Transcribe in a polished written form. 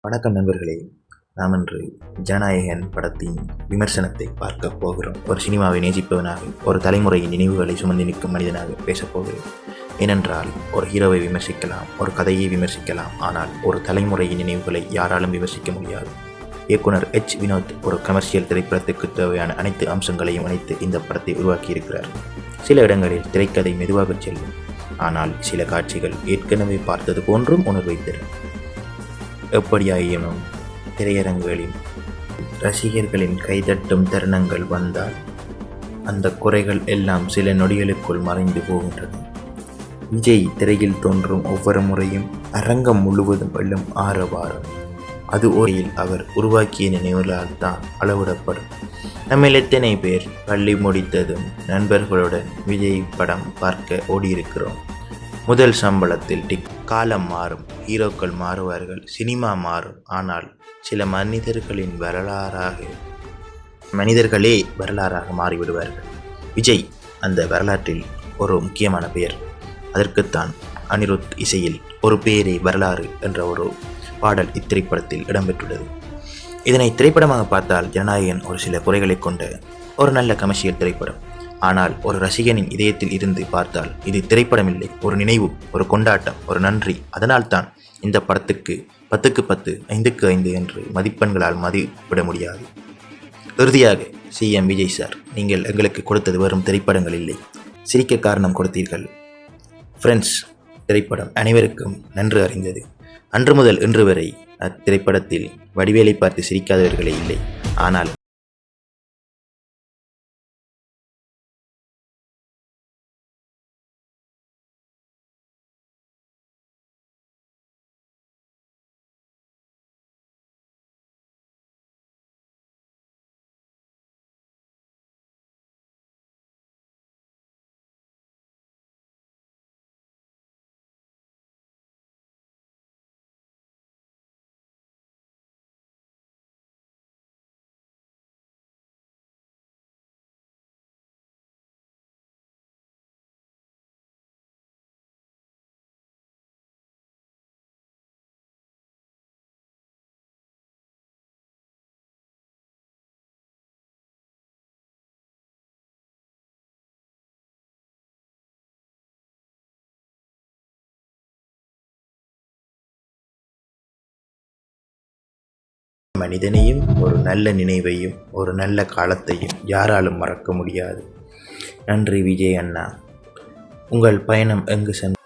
வணக்கம் நண்பர்களே, நாம் இன்று ஜனநாயகன் படத்தின் விமர்சனத்தை பார்க்க போகிறோம். ஒரு சினிமாவை நேசிப்பவனாக, ஒரு தலைமுறையின் நினைவுகளை சுமந்து நிற்கும் மனிதனாக பேசப்போகிறேன். ஏனென்றால் ஒரு ஹீரோவை விமர்சிக்கலாம், ஒரு கதையை விமர்சிக்கலாம், ஆனால் ஒரு தலைமுறையின் நினைவுகளை யாராலும் விமர்சிக்க முடியாது. இயக்குனர் வினோத் ஒரு கமர்ஷியல் திரைப்படத்துக்கு தேவையான அனைத்து அம்சங்களையும் அனைத்து இந்த படத்தை உருவாக்கியிருக்கிறார். சில இடங்களில் திரைக்கதை மெதுவாக செல்லும், ஆனால் சில காட்சிகள் ஏற்கனவே பார்த்தது போன்றும் உணர்வை தரும். எப்படியாயினும் திரையரங்குகளில் ரசிகர்களின் கைதட்டும் தருணங்கள் வந்தால் அந்த குறைகள் எல்லாம் சில நொடிகளுக்குள் மறைந்து போகின்றன. விஜய் திரையில் தோன்றும் ஒவ்வொரு முறையும் அரங்கம் முழுவதும் வெல்லும் ஆரவாரம். அது ஓரில் அவர் உருவாக்கிய நினைவுகளால் தான் அளவிடப்படும். நம்மில் எத்தனை பேர் பள்ளி முடித்ததும் நண்பர்களுடன் விஜய் படம் பார்க்க ஓடியிருக்கிறோம். முதல் சம்பளத்தில் காலம் மாறும், ஹீரோக்கள் மாறுவார்கள், சினிமா மாறும். ஆனால் சில மனிதர்களே வரலாறாக மாறிவிடுவார்கள். விஜய் அந்த வரலாற்றில் ஒரு முக்கியமான பெயர். அதற்குத்தான் அனிருத் இசையில் ஒரு பேரே வரலாறு என்ற ஒரு பாடல் இத்திரைப்படத்தில் இடம்பெற்றுள்ளது. இதனை திரைப்படமாக பார்த்தால் ஜனநாயகன் ஒரு சில குறைகளை கொண்ட ஒரு நல்ல கமர்ஷியல் திரைப்படம். ஆனால் ஒரு ரசிகனின் இதயத்தில் இருந்து பார்த்தால் இது திரைப்படம் இல்லை, ஒரு நினைவு, ஒரு கொண்டாட்டம், ஒரு நன்றி. அதனால்தான் இந்த படத்துக்கு 10க்கு 10, 5க்கு 5 என்று மதிப்பெண்களால் மதிப்பிட முடியாது. இறுதியாக சிஎம் விஜய் சார், நீங்கள் எங்களுக்கு கொடுத்தது வெறும் திரைப்படங்கள் இல்லை, சிரிக்க காரணம் கொடுத்தீர்கள். ஃப்ரெண்ட்ஸ் திரைப்படம் அனைவருக்கும் நன்று அறிந்தது. அன்று முதல் இன்று வரை அத்திரைப்படத்தில் வடிவேலை பார்த்து சிரிக்காதவர்களே இல்லை. ஆனால் மனிதனையும் ஒரு நல்ல நினைவையும் ஒரு நல்ல காலத்தையும் யாராலும் மறக்க முடியாது. நன்றி விஜய் அண்ணா. உங்கள் பயணம் எங்கு சென்று